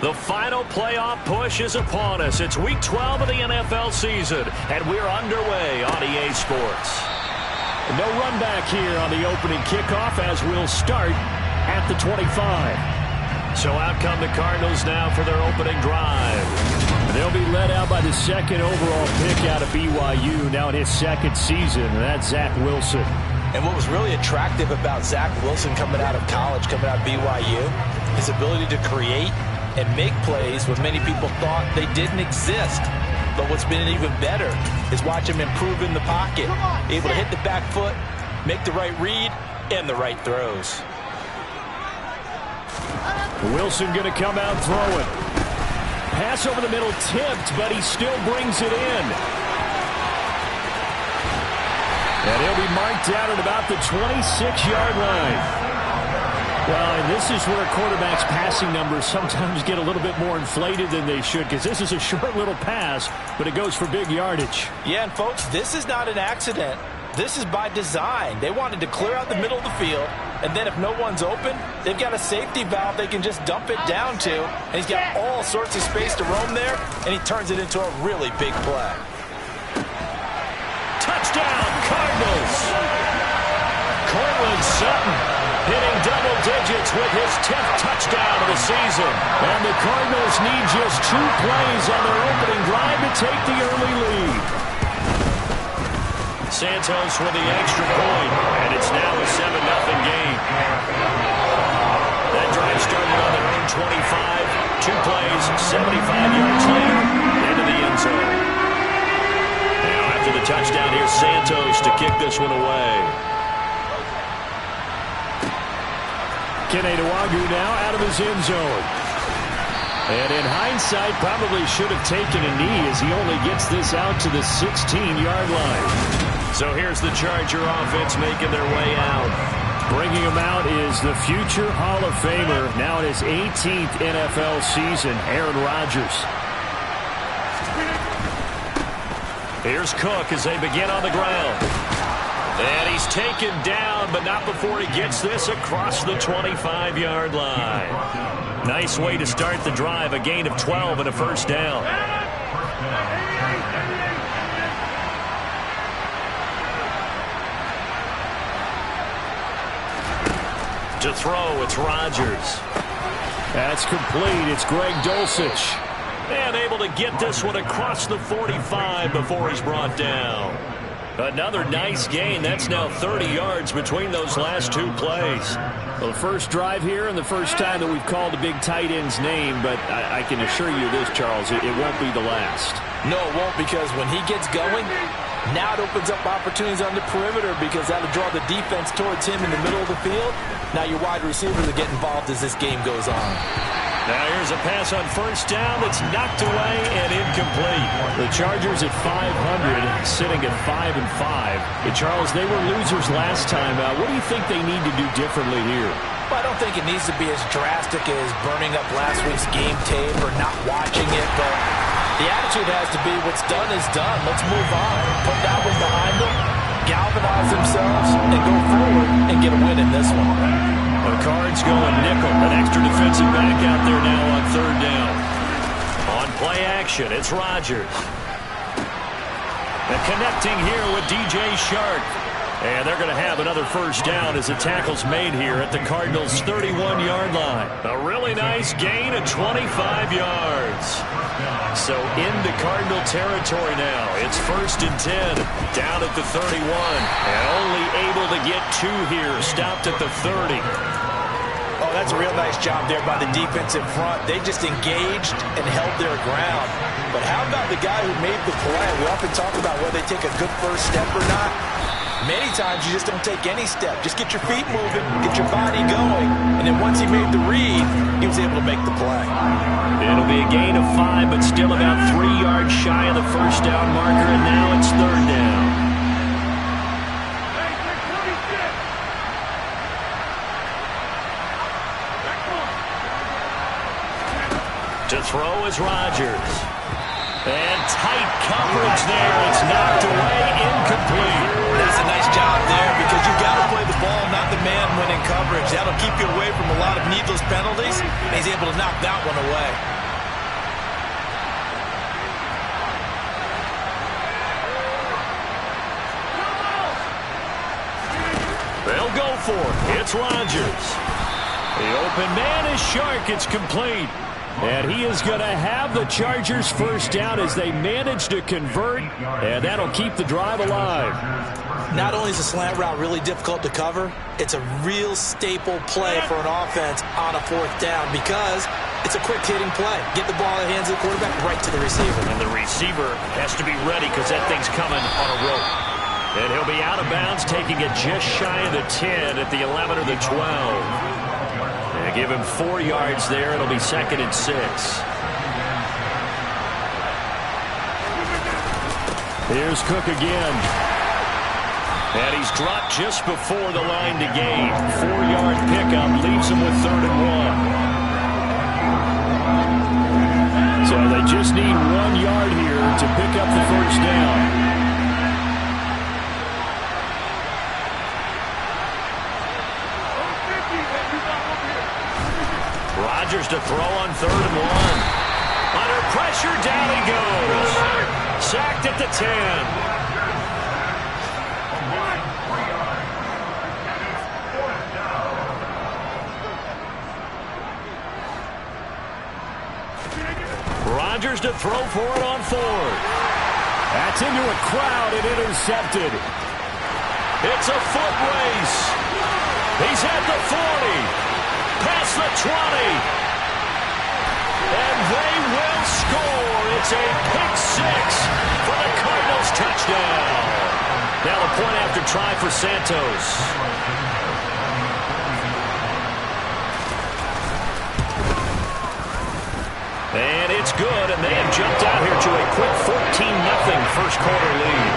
The final playoff push is upon us. It's Week 12 of the NFL season, and we're underway on EA Sports. No run back here on the opening kickoff as we'll start at the 25. So out come the Cardinals now for their opening drive. They'll be led out by the second overall pick out of BYU, now in his second season, and that's Zach Wilson. And what was really attractive about Zach Wilson coming out of college, coming out of BYU, his ability to create and make plays when many people thought they didn't exist. But what's been even better is watch him improve in the pocket, able to hit the back foot, make the right read, and the right throws. Wilson going to come out throwing. Pass over the middle tipped, but he still brings it in. And he'll be marked down at about the 26-yard line. Well, and this is where a quarterback's passing numbers sometimes get a little bit more inflated than they should, because this is a short little pass, but it goes for big yardage. Yeah, and folks, this is not an accident. This is by design. They wanted to clear out the middle of the field, and then if no one's open, they've got a safety valve they can just dump it down to, and he's got all sorts of space to roam there, and he turns it into a really big play. Touchdown, Cardinals! Cortland Sutton hitting double digits with his 10th touchdown of the season. And the Cardinals need just 2 plays on their opening drive to take the early lead. Santos with the extra point, and it's now a 7-0 game. That drive started on their own 25. 2 plays, 75 yards later, into the end zone. Now after the touchdown, here's Santos to kick this one away. Kene Nwangwu now out of his end zone. And in hindsight, probably should have taken a knee as he only gets this out to the 16-yard line. So here's the Charger offense making their way out. Bringing him out is the future Hall of Famer, now in his 18th NFL season, Aaron Rodgers. Here's Cook as they begin on the ground. And he's taken down, but not before he gets this across the 25-yard line. Nice way to start the drive, a gain of 12 and a first down. To throw, it's Rodgers. That's complete. It's Greg Dulcich. And able to get this one across the 45 before he's brought down. Another nice gain. That's now 30 yards between those last 2 plays. Well, the first drive here and the first time that we've called a big tight end's name, but I can assure you this, Charles, it won't be the last. No, it won't, because when he gets going, now it opens up opportunities on the perimeter, because that'll draw the defense towards him in the middle of the field. Now your wide receivers will get involved as this game goes on. Now here's a pass on first down that's knocked away and incomplete. The Chargers at 500, sitting at 5-5. But Charles, they were losers last time. What do you think they need to do differently here? Well, I don't think it needs to be as drastic as burning up last week's game tape or not watching it, but the attitude has to be what's done is done. Let's move on. Put that one behind them, galvanize themselves, and go forward and get a win in this one. The Cards going nickel. An extra defensive back out there now on third down. On play action, it's Rodgers. And connecting here with DJ Shark. And they're going to have another first down as the tackle's made here at the Cardinals' 31-yard line. A really nice gain of 25 yards. So into Cardinal territory now. It's 1st and 10, down at the 31. And only able to get 2 here, stopped at the 30. Oh, that's a real nice job there by the defense in front. They just engaged and held their ground. But how about the guy who made the play? We often talk about whether they take a good first step or not. Many times you just don't take any step. Just get your feet moving, get your body going, and then once he made the read, he was able to make the play. It'll be a gain of 5, but still about 3 yards shy of the first down marker, and now it's third down. To throw is Rodgers. And tight coverage there. It's knocked away, incomplete. That's a nice job there, because you've got to play the ball, not the man when in coverage. That'll keep you away from a lot of needless love those penalties, and he's able to knock that one away. They'll go for it. It's Rodgers. The open man is Shark. It's complete. And he is going to have the Chargers first down as they manage to convert, and that'll keep the drive alive. Not only is the slant route really difficult to cover, it's a real staple play for an offense on a fourth down because it's a quick-hitting play. Get the ball in the hands of the quarterback right to the receiver. And the receiver has to be ready because that thing's coming on a rope. And he'll be out of bounds, taking it just shy of the 10 at the 11 or the 12. They give him 4 yards there. It'll be 2nd and 6. Here's Cook again. And he's dropped just before the line to gain. 4-yard pickup leaves him with 3rd and 1. So they just need 1 yard here to pick up the first down. Rodgers to throw on 3rd and 1. Under pressure, down he goes. Sacked at the 10. Rodgers to throw for it on 4th. That's into a crowd and intercepted. It's a foot race. He's at the 40. Past the 20. And they will score. It's a pick 6 for the Cardinals touchdown. Now the point after try for Santos. And it's good, and they have jumped out here to a quick 14-0 first quarter lead.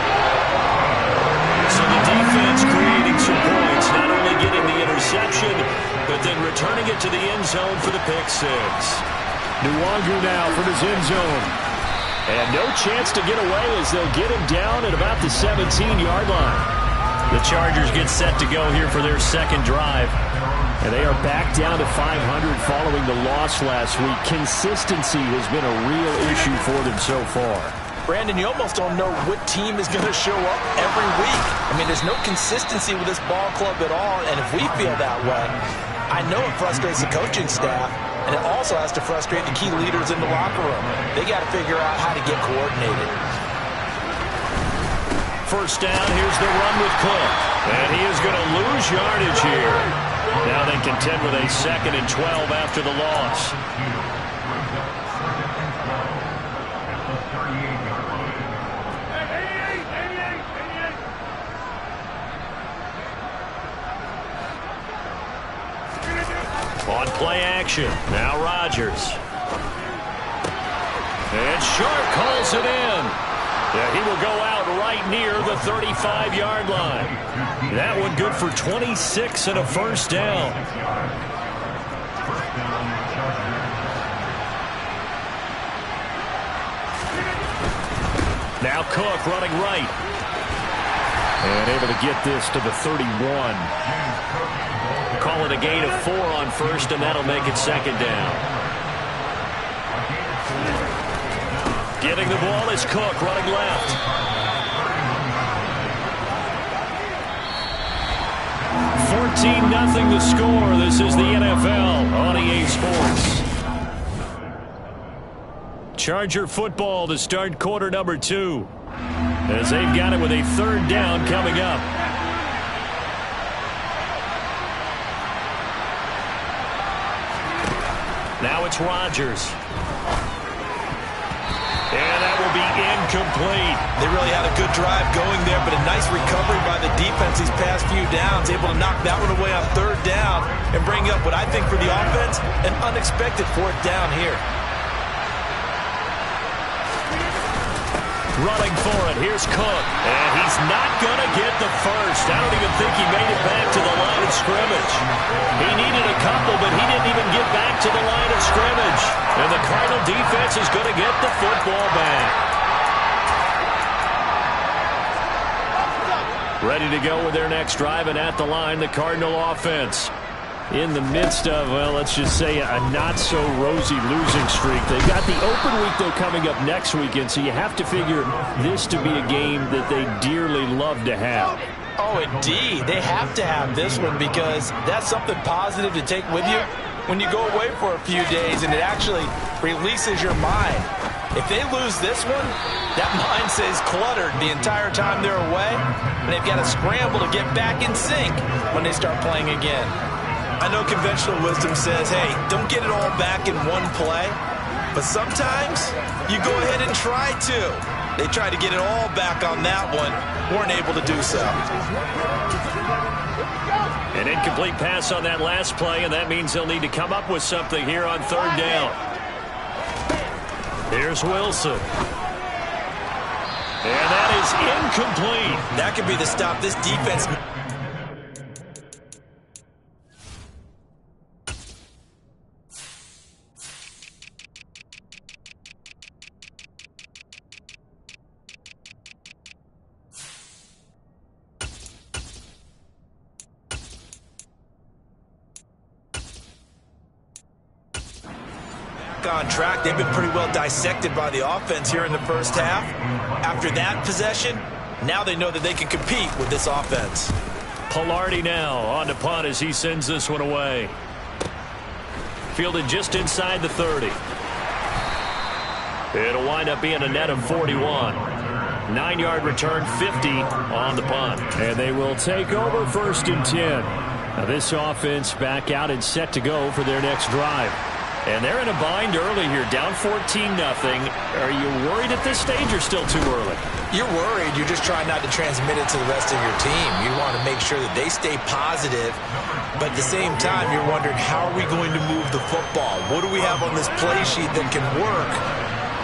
So the defense creating some points, not only getting the interception, but then returning it to the end zone for the pick 6. Nwangu now from his end zone. And no chance to get away as they'll get him down at about the 17-yard line. The Chargers get set to go here for their second drive. And they are back down to 500 following the loss last week. Consistency has been a real issue for them so far. Brandon, you almost don't know what team is going to show up every week. I mean, there's no consistency with this ball club at all, and if we feel that way, I know it frustrates the coaching staff, and it also has to frustrate the key leaders in the locker room. They got to figure out how to get coordinated. First down, here's the run with Cook. And he is going to lose yardage here. Now they contend with a 2nd and 12 after the loss. On play action, now Rodgers. And Shark calls it in. Yeah, he will go out right near the 35-yard line. That one good for 26 and a first down. Now Cook running right. And able to get this to the 31. Call it a gain of 4 on first, and that'll make it 2nd down. Getting the ball is Cook running left. 14-0 the score. This is the NFL on EA Sports. Charger football to start quarter number 2. As they've got it with a 3rd down coming up. Now it's Rodgers. And that will be incomplete. They really had a good drive going there, but a nice recovery by the defense these past few downs. Able to knock that one away on 3rd down and bring up what I think for the offense, an unexpected 4th down here. Running for it. Here's Cook. And he's not going to get the first. I don't even think he made it back to the line of scrimmage. He needed a couple, but he didn't even get back to the line of scrimmage. And the Cardinal defense is going to get the football back. Ready to go with their next drive, and at the line, the Cardinal offense. in the midst of, well, let's just say a not-so-rosy losing streak. They've got the open week, though, coming up next weekend, so you have to figure this to be a game that they dearly love to have. Oh, indeed. They have to have this one because that's something positive to take with you when you go away for a few days, and it actually releases your mind. If they lose this one, that mind stays cluttered the entire time they're away, and they've got to scramble to get back in sync when they start playing again. I know conventional wisdom says, hey, don't get it all back in one play, but sometimes you go ahead and try to. They tried to get it all back on that one, weren't able to do so. An incomplete pass on that last play, and that means they'll need to come up with something here on third down. Here's Wilson. And that is incomplete. That could be the stop this defense. On track. They've been pretty well dissected by the offense here in the first half. After that possession, now they know that they can compete with this offense. Pilardi now on to punt as he sends this one away. Fielded just inside the 30. It'll wind up being a net of 41. 9-yard return, 50 on the punt. And they will take over 1st and 10. Now this offense back out and set to go for their next drive. And they're in a bind early here, down 14-0. Are you worried at this stage or still too early? You're worried. You're just trying not to transmit it to the rest of your team. You want to make sure that they stay positive, but at the same time, you're wondering, how are we going to move the football? What do we have on this play sheet that can work?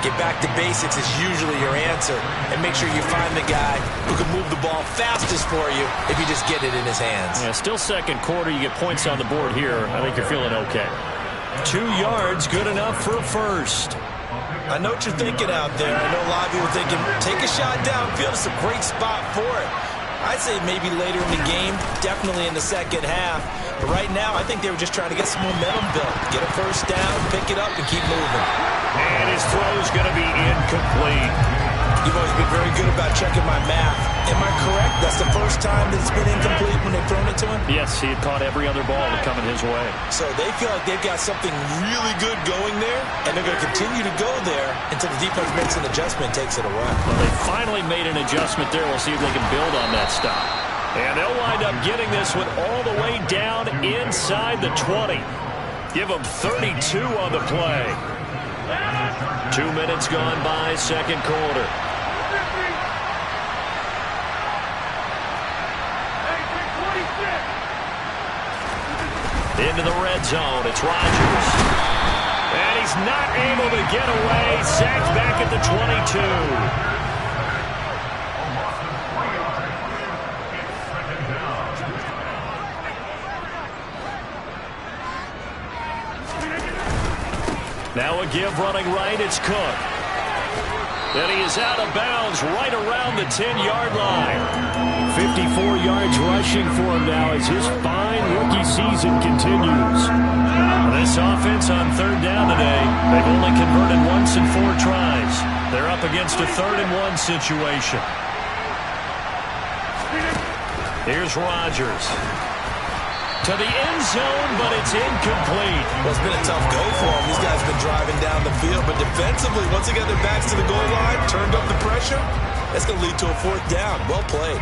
Get back to basics is usually your answer, and make sure you find the guy who can move the ball fastest for you if you just get it in his hands. Yeah, still second quarter. You get points on the board here. I think you're feeling okay. 2 yards, good enough for a first. I know what you're thinking out there. I know a lot of people are thinking, take a shot downfield. It's a great spot for it. I'd say maybe later in the game, definitely in the second half. But right now, I think they were just trying to get some momentum built. Get a first down, pick it up, and keep moving. And his throw's going to be incomplete. You've always been very good about checking my math. Am I correct? That's the first time that it's been incomplete when they've thrown it to him? Yes, he had caught every other ball that coming his way. So they feel like they've got something really good going there, and they're going to continue to go there until the defense makes an adjustment and takes it away. Well, they finally made an adjustment there. We'll see if they can build on that stop. And they'll wind up getting this one all the way down inside the 20. Give them 32 on the play. 2 minutes gone by, second quarter. Into the red zone, it's Rodgers. And he's not able to get away. Sacked back at the 22. Now a give running right, it's Cook. And he is out of bounds right around the 10-yard line. 54 yards rushing for him now as his fine rookie season continues. This offense on third down today, they've only converted once in 4 tries. They're up against a 3rd-and-1 situation. Here's Rodgers. To the end zone, but it's incomplete. Well, it's been a tough go for them. These guys have been driving down the field, but defensively, once they got their backs to the goal line, turned up the pressure, that's going to lead to a 4th down. Well played.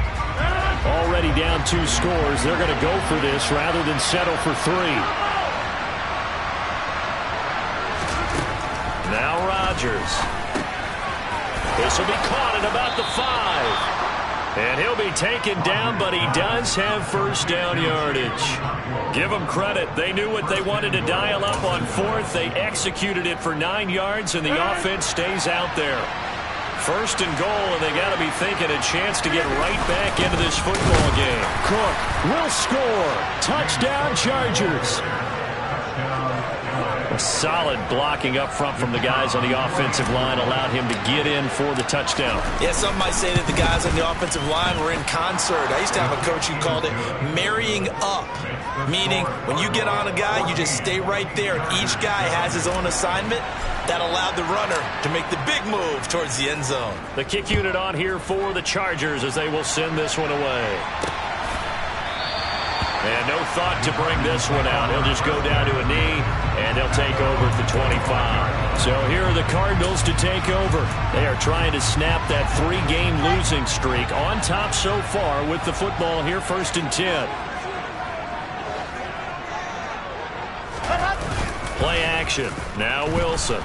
Already down 2 scores. They're going to go for this rather than settle for 3. Now Rodgers. This will be caught at about the 5. And he'll be taken down, but he does have first down yardage. Give them credit. They knew what they wanted to dial up on 4th. They executed it for 9 yards, and the offense stays out there. 1st and goal, and they got to be thinking a chance to get right back into this football game. Cook will score. Touchdown, Chargers. A solid blocking up front from the guys on the offensive line allowed him to get in for the touchdown. Yeah, some might say that the guys on the offensive line were in concert. I used to have a coach who called it marrying up. Meaning, when you get on a guy, you just stay right there. And each guy has his own assignment. That allowed the runner to make the big move towards the end zone. The kick unit on here for the Chargers as they will send this one away. And no thought to bring this one out. He'll just go down to a knee, and they'll take over at the 25. So here are the Cardinals to take over. They are trying to snap that 3-game losing streak. On top so far with the football here, 1st and 10. Play action. Now Wilson.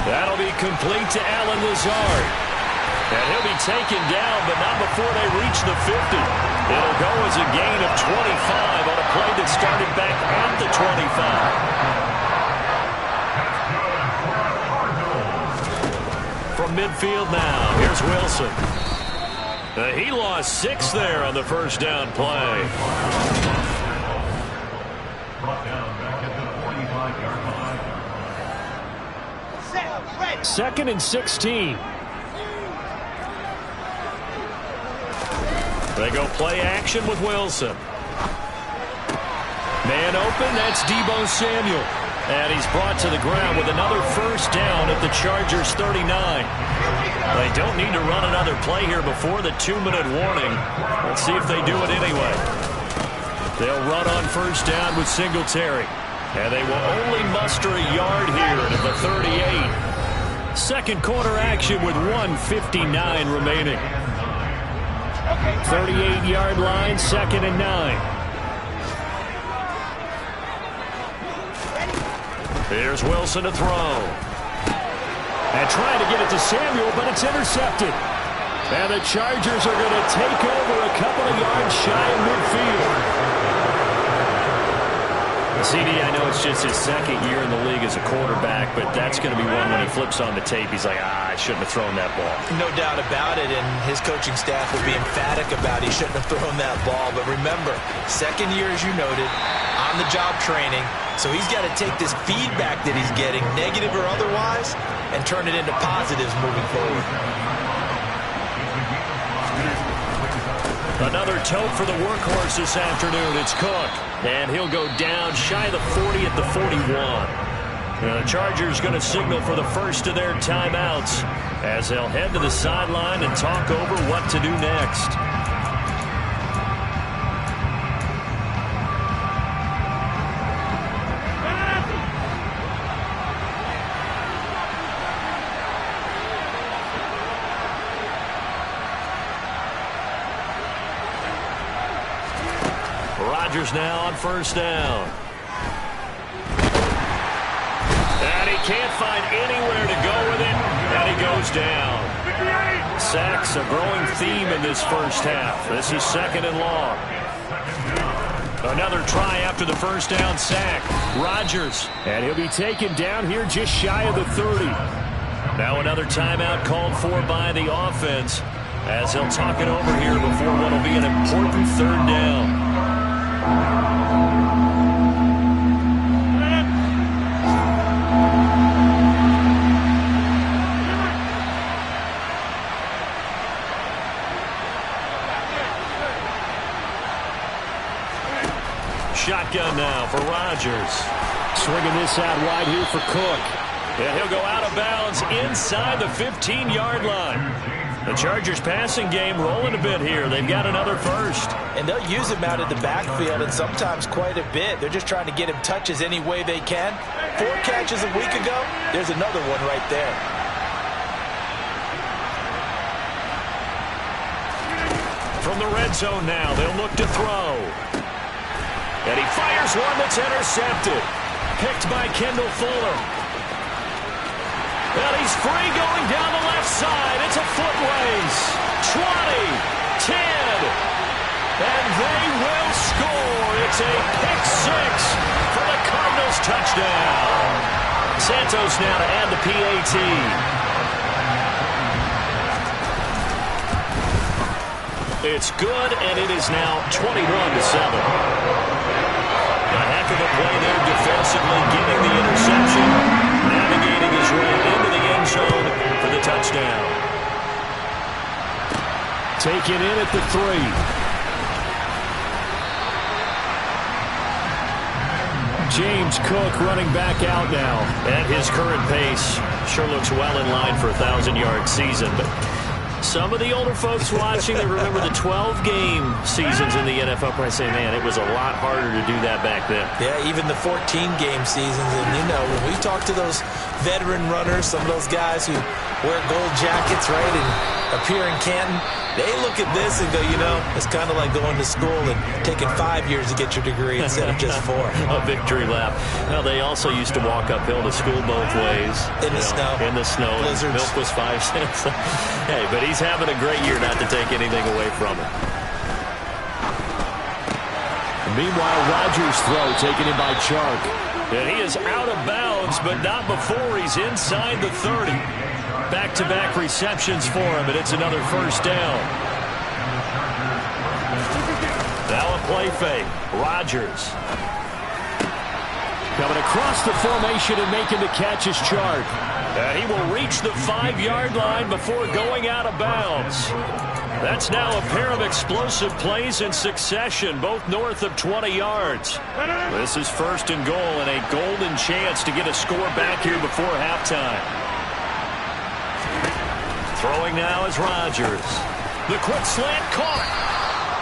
That'll be complete to Allen Lazard. And he'll be taken down, but not before they reach the 50. It'll go as a gain of 25 on a play that started back at the 25. From midfield now, here's Wilson. He lost 6 there on the first down play. Brought down back at the 45-yard line. 2nd and 16. They go play action with Wilson. Man open, that's Deebo Samuel. And he's brought to the ground with another first down at the Chargers 39. They don't need to run another play here before the 2-minute warning. Let's see if they do it anyway. They'll run on first down with Singletary. And they will only muster a yard here at the 38. Second quarter action with 1:59 remaining. 38-yard line, 2nd and 9. Here's Wilson to throw. And trying to get it to Samuel, but it's intercepted. And the Chargers are going to take over a couple of yards shy of midfield. CD, I know it's just his 2nd year in the league as a quarterback, but that's going to be one when he flips on the tape. He's like, I shouldn't have thrown that ball. No doubt about it, and his coaching staff will be emphatic about he shouldn't have thrown that ball. But remember, 2nd year, as you noted, on-the-job training, so he's got to take this feedback that he's getting, negative or otherwise, and turn it into positives moving forward. Another tote for the workhorse this afternoon. It's Cook. And he'll go down shy of the 40 at the 41. The Chargers going to signal for the first of their timeouts as they'll head to the sideline and talk over what to do next. Rodgers now on first down. And he can't find anywhere to go with it, and he goes down. Sacks a growing theme in this first half. This is 2nd and long. Another try after the first down sack. Rodgers, and he'll be taken down here just shy of the 30. Now another timeout called for by the offense as they'll talk it over here before what will be an important 3rd down. Shotgun now for Rodgers. Swinging this out wide here for Cook. And he'll go out of bounds inside the 15-yard line. The Chargers passing game rolling a bit here. They've got another first. And they'll use him out of the backfield and sometimes quite a bit. They're just trying to get him touches any way they can. 4 catches a week ago. There's another one right there. From the red zone now, they'll look to throw. And he fires one that's intercepted. Picked by Kendall Fuller. Well, he's free going down the left side. It's a foot race. 20, 10, and they will score. It's a pick 6 for the Cardinals touchdown. Santos now to add the PAT. It's good, and it is now 21-7. A heck of a play there defensively, getting the interception, navigating his way into the end zone for the touchdown. Taken in at the 3. James Cook running back out now. At his current pace, sure looks well in line for a 1,000-yard season. But some of the older folks watching that remember the 12-game seasons in the NFL probably say, man, it was a lot harder to do that back then. Yeah, even the 14-game seasons. And, you know, when we talk to those veteran runners, some of those guys who wear gold jackets, right, and appear in Canton, they look at this and go, you know, it's kind of like going to school and taking 5 years to get your degree instead of just 4. A victory lap. Well, they also used to walk uphill to school both ways. In the snow. In the snow. Blizzards. Milk was 5 cents. Hey, but he's having a great year, not to take anything away from him. Meanwhile, Rodgers' throw taken in by Chark. And he is out of bounds, but not before he's inside the 30. Back-to-back receptions for him, and it's another first down. Now a play fake. Rodgers. Coming across the formation and making the catch is Chark. And he will reach the 5-yard line before going out of bounds. That's now a pair of explosive plays in succession, both north of 20 yards. This is first and goal and a golden chance to get a score back here before halftime. Throwing now is Rodgers. The quick slant caught.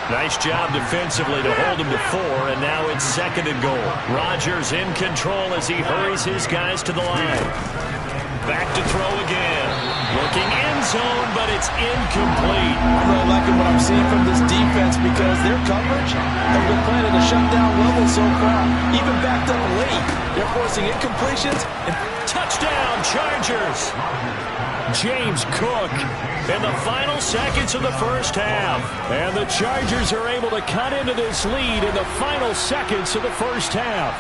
Nice job defensively to hold him to 4, and now it's second and goal. Rodgers in control as he hurries his guys to the line. Back to throw again. Looking end zone, but it's incomplete. I'm really liking what I'm seeing from this defense because their coverage has been playing at a shutdown level so far. Even backed up late, they're forcing incompletions. And touchdown, Chargers. James Cook in the final seconds of the first half. And the Chargers are able to cut into this lead in the final seconds of the first half.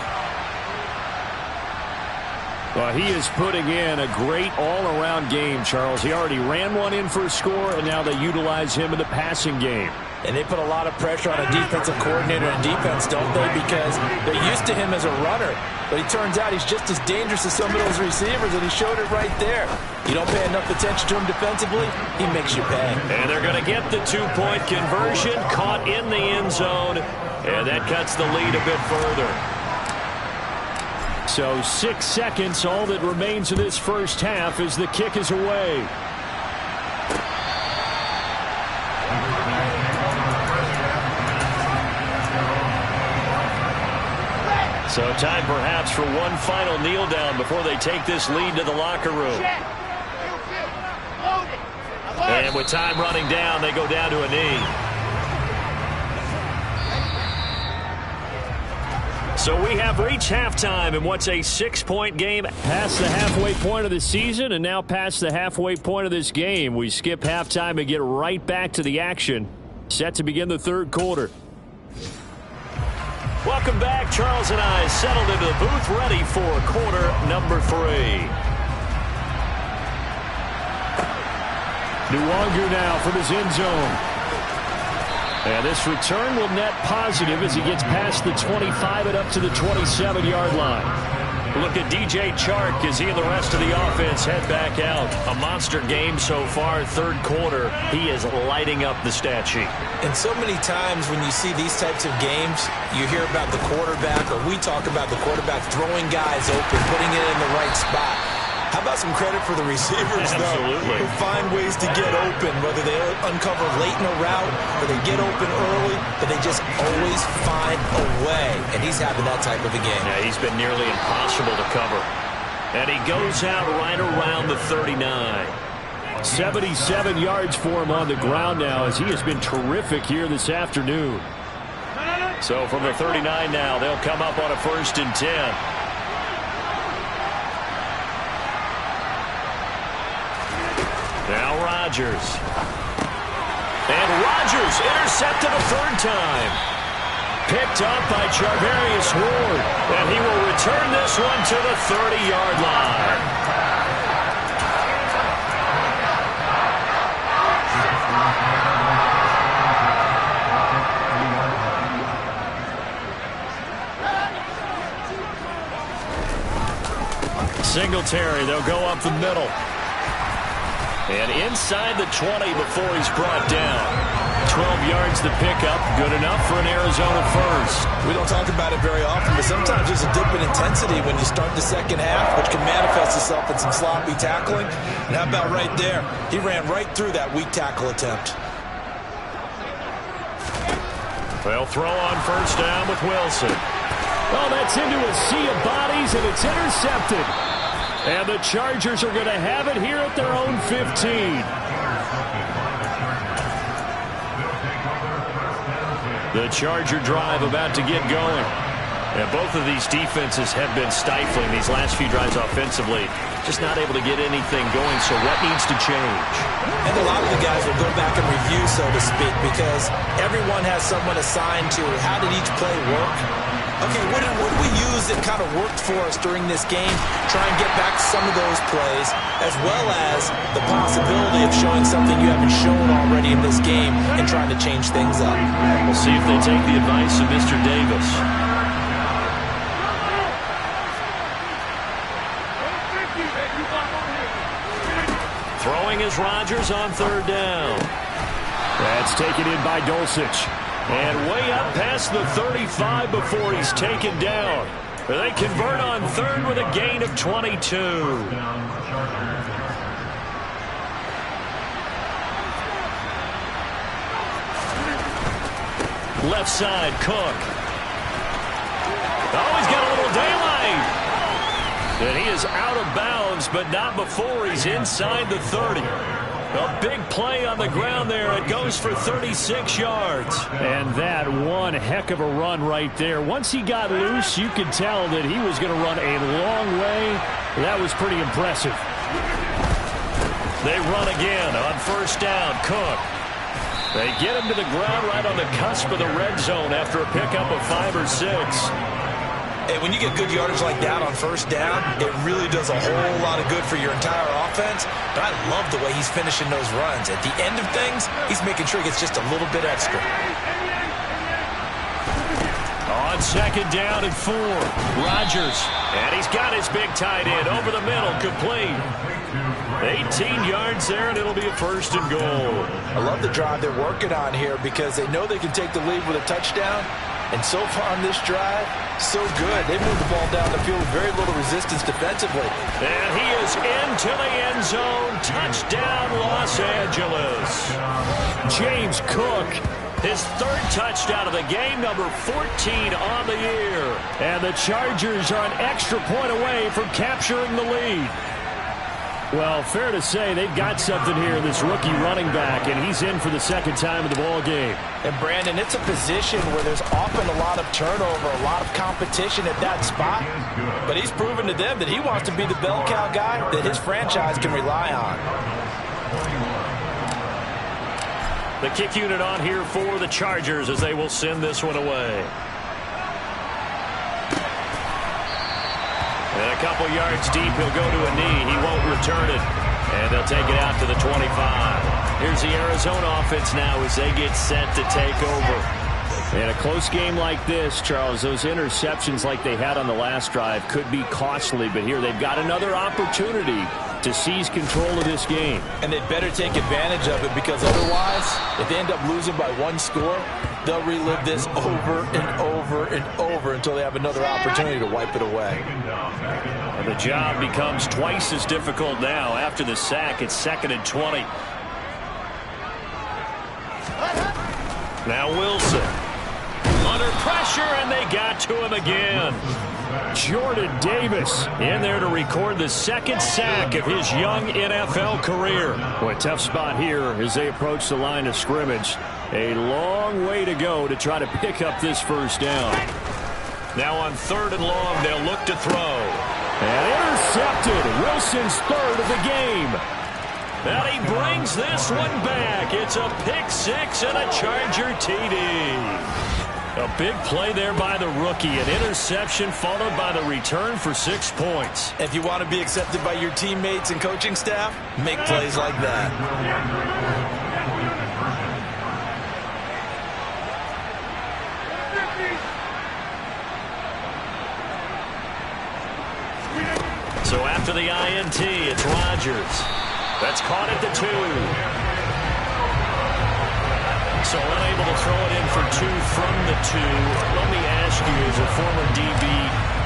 Well, he is putting in a great all-around game, Charles. He already ran one in for a score, and now they utilize him in the passing game. And they put a lot of pressure on a defensive coordinator and defense, don't they? Because they're used to him as a runner. But it turns out he's just as dangerous as some of those receivers, and he showed it right there. You don't pay enough attention to him defensively, he makes you pay. And they're going to get the two-point conversion, caught in the end zone, and that cuts the lead a bit further. So 6 seconds, all that remains of this first half as the kick is away. So time perhaps for one final kneel down before they take this lead to the locker room. And with time running down, they go down to a knee. So we have reached halftime in what's a 6-point game. Past the halfway point of the season and now past the halfway point of this game. We skip halftime and get right back to the action. Set to begin the third quarter. Welcome back. Charles and I settled into the booth ready for quarter number 3. Nwangu now from his end zone. And this return will net positive as he gets past the 25 and up to the 27-yard line. Look at DJ Chark as he and the rest of the offense head back out. A monster game so far, third quarter. He is lighting up the stat sheet. And so many times when you see these types of games, you hear about the quarterback, or we talk about the quarterback throwing guys open, putting it in the right spot. How about some credit for the receivers, though, who find ways to get open, whether they uncover late in a route or they get open early, but they just always find a way. And he's having that type of a game. Yeah, he's been nearly impossible to cover. And he goes out right around the 39. 77 yards for him on the ground now as he has been terrific here this afternoon. So from the 39 now, they'll come up on a 1st and 10. Now Rodgers. And Rodgers intercepted a third time. Picked up by Charvarius Ward. And he will return this one to the 30-yard line. Singletary, they'll go up the middle. And inside the 20 before he's brought down. 12 yards the pickup. Good enough for an Arizona first. We don't talk about it very often, but sometimes there's a dip in intensity when you start the second half, which can manifest itself in some sloppy tackling. And how about right there? He ran right through that weak tackle attempt. They'll throw on first down with Wilson. Oh, that's into a sea of bodies, and it's intercepted. And the Chargers are going to have it here at their own 15. The Charger drive about to get going. And both of these defenses have been stifling these last few drives offensively. Just not able to get anything going, so what needs to change? And a lot of the guys will go back and review, so to speak, because everyone has someone assigned to how did each play work. Okay, what did we use that kind of worked for us during this game? Try and get back some of those plays, as well as the possibility of showing something you haven't shown already in this game and trying to change things up. We'll see if they take the advice of Mr. Davis. Throwing is Rodgers on third down. That's taken in by Dulcich. And way up past the 35 before he's taken down. They convert on third with a gain of 22. Left side, Cook. Oh, he's got a little daylight. And he is out of bounds, but not before he's inside the 30. A big play on the ground there. It goes for 36 yards. And that one heck of a run right there. Once he got loose, you could tell that he was going to run a long way. That was pretty impressive. They run again on first down. Cook. They get him to the ground right on the cusp of the red zone after a pickup of 5 or 6. Hey, when you get good yardage like that on first down, it really does a whole lot of good for your entire offense. But I love the way he's finishing those runs. At the end of things, he's making sure he gets just a little bit extra. On second down and 4, Rodgers. And he's got his big tight end over the middle, complete. 18 yards there, and it'll be a first and goal. I love the drive they're working on here because they know they can take the lead with a touchdown. And so far on this drive, so good. They moved the ball down the field with very little resistance defensively. And he is into the end zone. Touchdown, Los Angeles. James Cook. His third touchdown of the game, number 14 on the year. And the Chargers are an extra point away from capturing the lead. Well, fair to say they've got something here in this rookie running back, and he's in for the second time of the ball game. And, Brandon, it's a position where there's often a lot of turnover, a lot of competition at that spot. But he's proven to them that he wants to be the bell cow guy that his franchise can rely on. The kick unit on here for the Chargers as they will send this one away. And a couple yards deep, he'll go to a knee. He won't return it. And they'll take it out to the 25. Here's the Arizona offense now as they get set to take over. In a close game like this, Charles, those interceptions like they had on the last drive could be costly. But here they've got another opportunity to seize control of this game. And they'd better take advantage of it because otherwise, if they end up losing by one score, they'll relive this over and over and over until they have another opportunity to wipe it away. And the job becomes twice as difficult now. After the sack, it's 2nd and 20. Now Wilson. Under pressure, and they got to him again. Jordan Davis in there to record the second sack of his young NFL career. Boy, tough spot here as they approach the line of scrimmage. A long way to go to try to pick up this first down. Now on 3rd and long, they'll look to throw. And intercepted. Wilson's 3rd of the game. And he brings this one back. It's a pick 6 and a Charger TD. A big play there by the rookie. An interception followed by the return for 6 points. If you want to be accepted by your teammates and coaching staff, make plays like that. So after the INT, it's Rodgers. That's caught at the 2. So unable to throw it in for 2 from the 2. Let me ask you, as a former DB,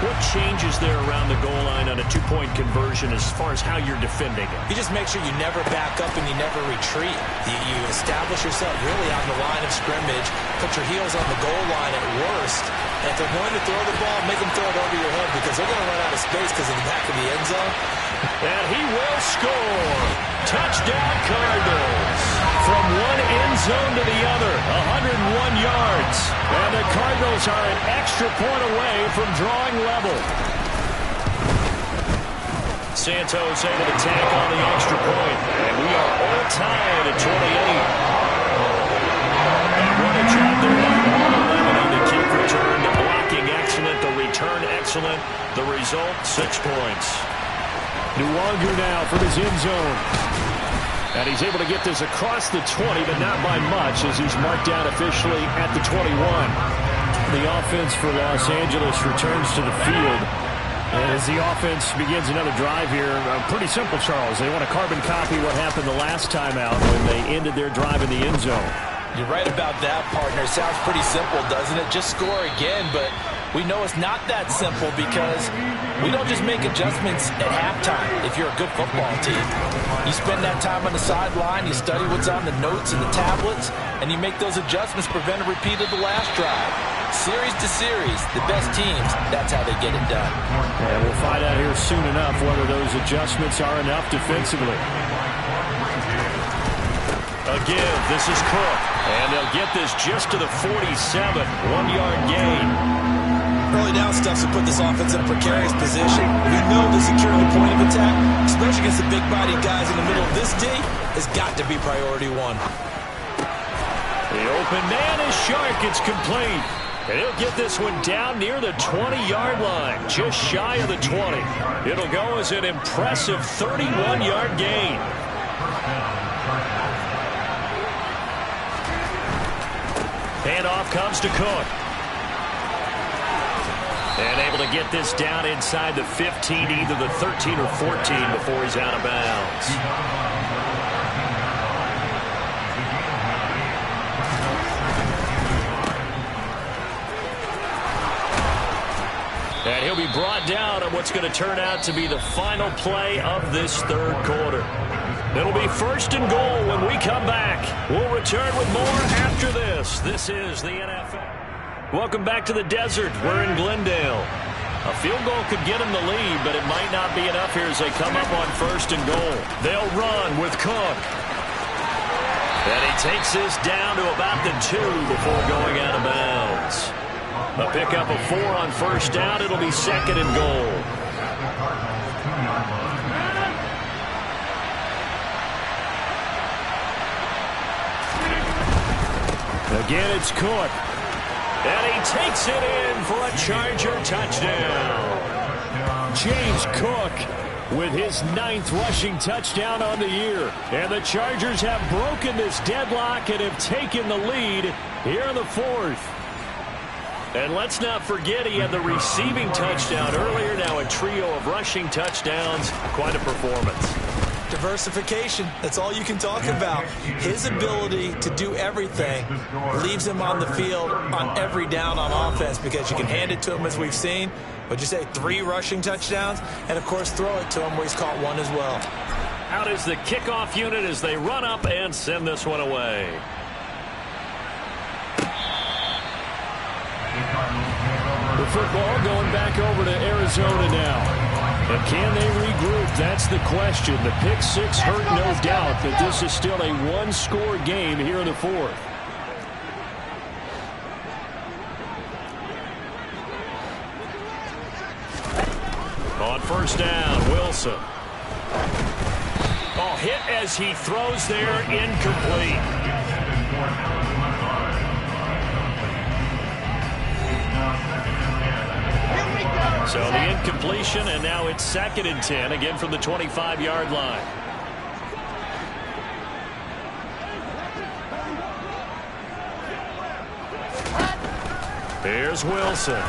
what changes there around the goal line on a 2-point conversion as far as how you're defending it? You just make sure you never back up and you never retreat. You establish yourself really on the line of scrimmage, put your heels on the goal line at worst. And if they're going to throw the ball, make them throw it over your head because they're going to run out of space because of the back of the end zone. And he will score. Touchdown Cardinals. From one end zone to the other, 101 yards. And the Cardinals are an extra point away from drawing level. Santos able to tack on the extra point. And we are all tied at 28. And what a job there by on the kick return. The blocking excellent, the return excellent. The result, 6 points. Nwangu now from his end zone. And he's able to get this across the 20, but not by much as he's marked down officially at the 21. The offense for Los Angeles returns to the field. And as the offense begins another drive here, pretty simple, Charles. They want to carbon copy what happened the last time out when they ended their drive in the end zone. You're right about that, partner. Sounds pretty simple, doesn't it? Just score again, but we know it's not that simple because we don't just make adjustments at halftime if you're a good football team. You spend that time on the sideline, you study what's on the notes and the tablets, and you make those adjustments to prevent a repeat of the last drive. Series to series, the best teams, that's how they get it done. And we'll find out here soon enough whether those adjustments are enough defensively. Again, this is Cook, and they'll get this just to the 47, 1-yard gain. Early down stuffs will put this offense in a precarious position. We know the securing the point of attack, especially against the big-bodied guys in the middle of this D, has got to be priority 1. The open man is Shark. It's complete. And he'll get this one down near the 20-yard line, just shy of the 20. It'll go as an impressive 31-yard gain. Handoff comes to Cook. And able to get this down inside the 15, either the 13 or 14 before he's out of bounds. And he'll be brought down on what's going to turn out to be the final play of this third quarter. It'll be 1st and goal when we come back. We'll return with more after this. This is the NFL. Welcome back to the desert. We're in Glendale. A field goal could get them the lead, but it might not be enough here as they come up on 1st and goal. They'll run with Cook. And he takes this down to about the 2 before going out of bounds. A pickup of 4 on 1st down. It'll be 2nd and goal. Again, it's Cook. And he takes it in for a Charger touchdown. James Cook with his 9th rushing touchdown on the year. And the Chargers have broken this deadlock and have taken the lead here in the 4th. And let's not forget he had the receiving touchdown earlier. Now a trio of rushing touchdowns. Quite a performance. Diversification, that's all you can talk about. His ability to do everything leaves him on the field on every down on offense because you can hand it to him as we've seen. Would you say 3 rushing touchdowns? And, of course, throw it to him where he's caught 1 as well. Out is the kickoff unit as they run up and send this one away. The football going back over to Arizona now. And can they regroup? That's the question. The pick 6 hurt, no doubt, but this is still a 1-score game here in the 4th. On 1st down, Wilson. Oh, hit as he throws there, incomplete. So the incompletion, and now it's 2nd and 10, again from the 25-yard line. Here's Wilson.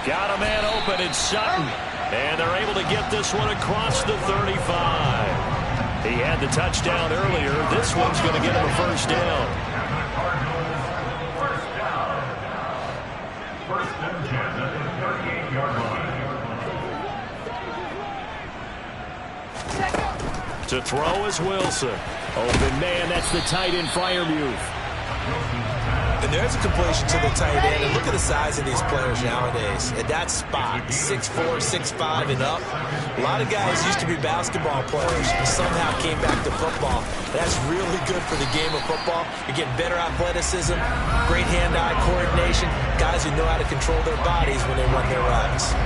Got a man open, it's Sutton. And they're able to get this one across the 35. He had the touchdown earlier. This one's going to get him a 1st down. 10 at the 38-yard line. To throw is Wilson. Open man, that's the tight end Freiermuth. And there's a completion to the tight end. And look at the size of these players nowadays. At that spot, 6'4", 6'5", and up. A lot of guys used to be basketball players and somehow came back to football. That's really good for the game of football. You're getting better athleticism, great hand-eye coordination, guys who know how to control their bodies when they run their routes.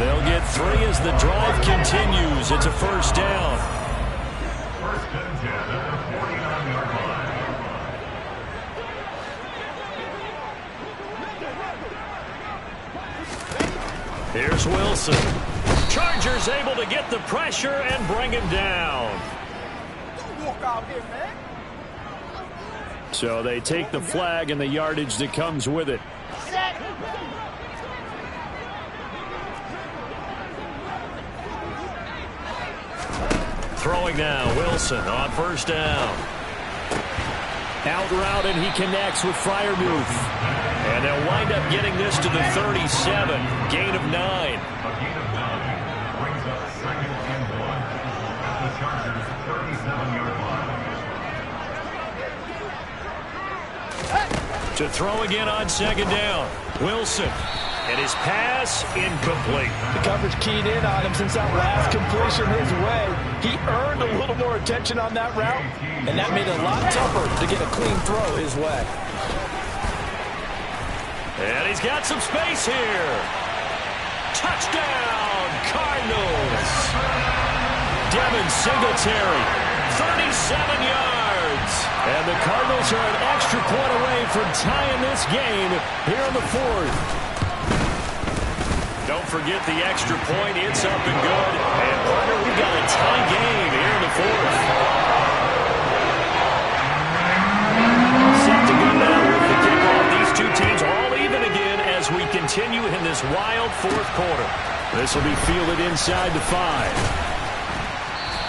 They'll get 3 as the drive continues. It's a first down. First and 10 at the 49-yard line. Here's Wilson. Chargers able to get the pressure and bring him down. So they take the flag and the yardage that comes with it. Throwing now, Wilson on first down. Out route, and he connects with Freiermuth. And they'll wind up getting this to the 37. Gain of 9. A gain of 9 brings up second and 1 at the Chargers' 37-yard line. To throw again on second down. Wilson. And his pass incomplete. The coverage keyed in on him since that last completion his way. He earned a little more attention on that route, and that made it a lot tougher to get a clean throw his way. And he's got some space here. Touchdown, Cardinals. Devin Singletary, 37 yards. And the Cardinals are an extra point away from tying this game here in the fourth. Don't forget the extra point. It's up and good. And, partner, we've got a tie game here in the fourth. Set to go now with the kickoff. These two teams are all even again as we continue in this wild fourth quarter. This will be fielded inside the 5.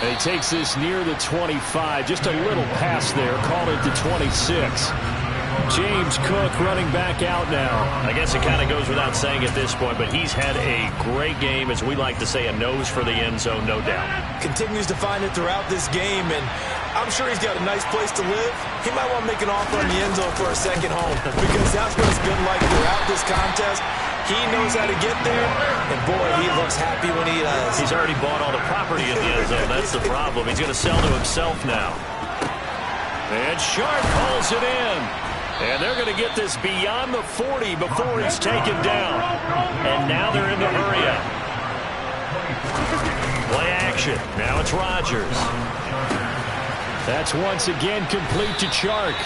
And he takes this near the 25. Just a little pass there. Call it the 26. James Cook running back out now. I guess it kind of goes without saying at this point, but he's had a great game, as we like to say, a nose for the end zone, no doubt. Continues to find it throughout this game, and I'm sure he's got a nice place to live. He might want to make an offer on the end zone for a second home, because that's what it's been like throughout this contest. He knows how to get there, and boy, he looks happy when he does. He's already bought all the property in the end zone. That's the problem. He's going to sell to himself now. And Sharp pulls it in. And they're going to get this beyond the 40 before he's taken down. And now they're in the hurry-up. Play action. Now it's Rodgers. That's once again complete to Chark.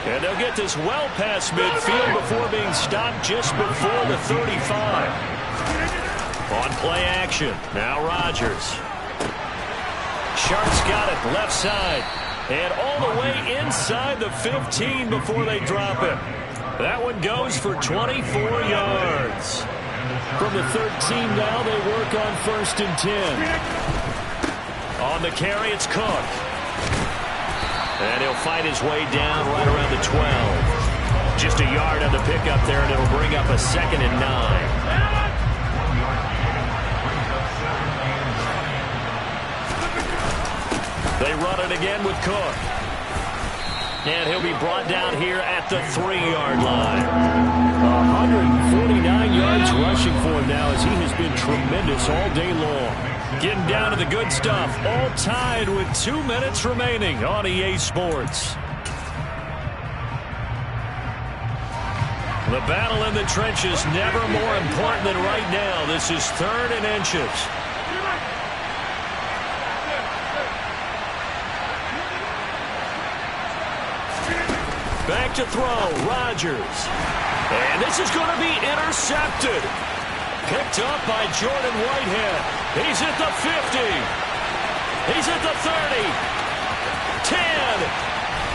And they'll get this well past midfield before being stopped just before the 35. On play action. Now Rodgers. Shark's got it left side. And all the way inside the 15 before they drop it. That one goes for 24 yards. From the 13 now, they work on first and 10. On the carry, it's Cook. And he'll fight his way down right around the 12. Just a yard on the pickup there, and it'll bring up a second and 9. They run it again with Cook. And he'll be brought down here at the 3-yard line. 149 yards rushing for him now, as he has been tremendous all day long. Getting down to the good stuff. All tied with 2 minutes remaining on EA Sports. The battle in the trenches never more important than right now. This is 3rd and inches. Back to throw, Rodgers. And this is going to be intercepted. Picked up by Jordan Whitehead. He's at the 50. He's at the 30. 10.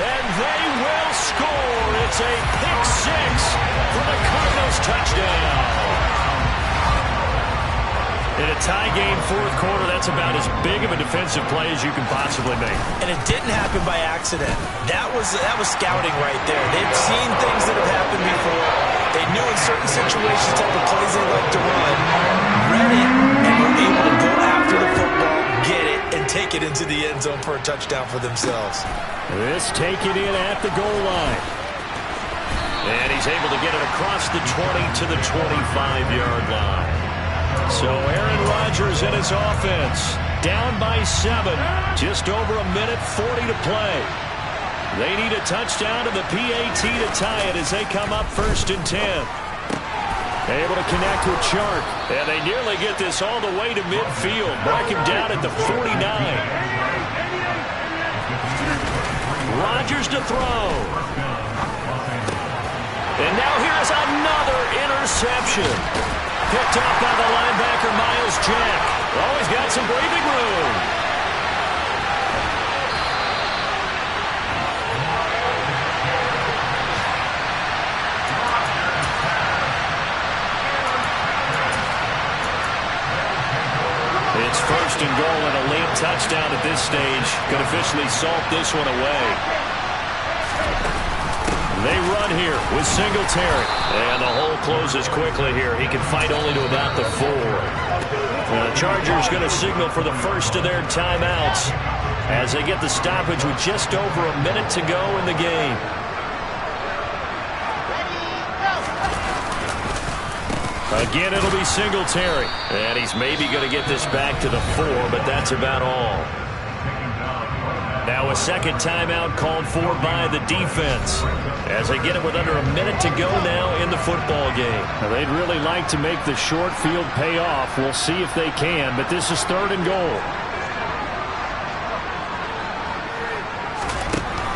And they will score. It's a pick 6 for the Cardinals touchdown. In a tie game fourth quarter, that's about as big of a defensive play as you can possibly make. And it didn't happen by accident. That was scouting right there. They've seen things that have happened before. They knew in certain situations type of plays they like to run, read it, and were able to go after the football, get it, and take it into the end zone for a touchdown for themselves. This taken in at the goal line. And he's able to get it across the 20 to the 25-yard line. So Aaron Rodgers and his offense down by 7. Just over a minute 40 to play. They need a touchdown to the PAT to tie it as they come up 1st and 10. Able to connect with Chark. And they nearly get this all the way to midfield. Mark him down at the 49. Rodgers to throw. And now here's another interception. Picked up by the linebacker, Miles Jack. Oh, he's got some breathing room. It's 1st and goal and a late touchdown at this stage. Could officially salt this one away. They run here with Singletary. And the hole closes quickly here. He can fight only to about the 4. The Chargers going to signal for the first of their timeouts as they get the stoppage with just over a minute to go in the game. Again, it'll be Singletary. And he's maybe going to get this back to the 4, but that's about all. Now a second timeout called for by the defense as they get it with under a minute to go now in the football game. Now they'd really like to make the short field pay off. We'll see if they can, but this is 3rd and goal.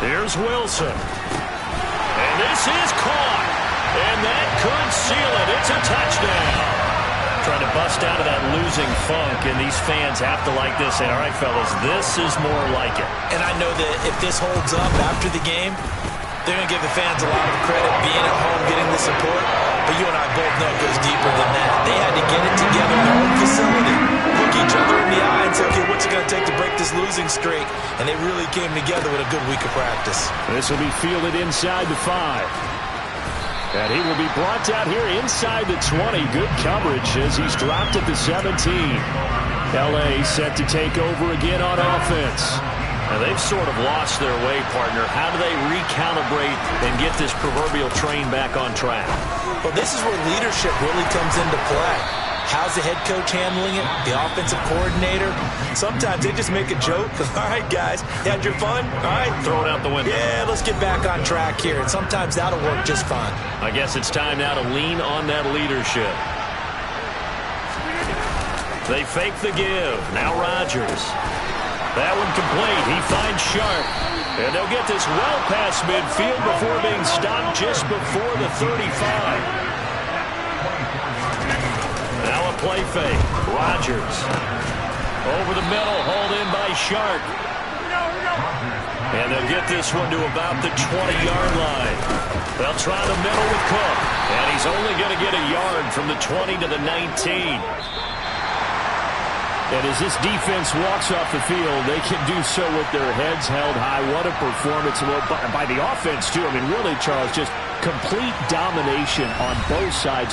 Here's Wilson. And this is caught. And that could seal it. It's a touchdown. Trying to bust out of that losing funk, and these fans have to like this. And all right, fellas, this is more like it. And I know that if this holds up after the game, they're going to give the fans a lot of credit being at home, getting the support. But you and I both know it goes deeper than that. They had to get it together in their own facility, look each other in the eye and say, okay, what's it going to take to break this losing streak? And they really came together with a good week of practice. This will be fielded inside the 5. And he will be brought down here inside the 20. Good coverage as he's dropped at the 17. L.A. set to take over again on offense. And they've sort of lost their way, partner. How do they recalibrate and get this proverbial train back on track? Well, this is where leadership really comes into play. How's the head coach handling it? The offensive coordinator? Sometimes they just make a joke. All right, guys, you had your fun? All right. Throw it out the window. Yeah, let's get back on track here. And sometimes that'll work just fine. I guess it's time now to lean on that leadership. They fake the give. Now Rodgers. That one complete. He finds Sharp. And they'll get this well past midfield before being stopped just before the 35. Now a play fake. Rodgers. Over the middle, hauled in by Sharp. And they'll get this one to about the 20-yard line. They'll try the middle with Cook. And he's only going to get a yard from the 20 to the 19. And as this defense walks off the field, they can do so with their heads held high. What a performance by the offense, too. I mean, really, Charles, just complete domination on both sides of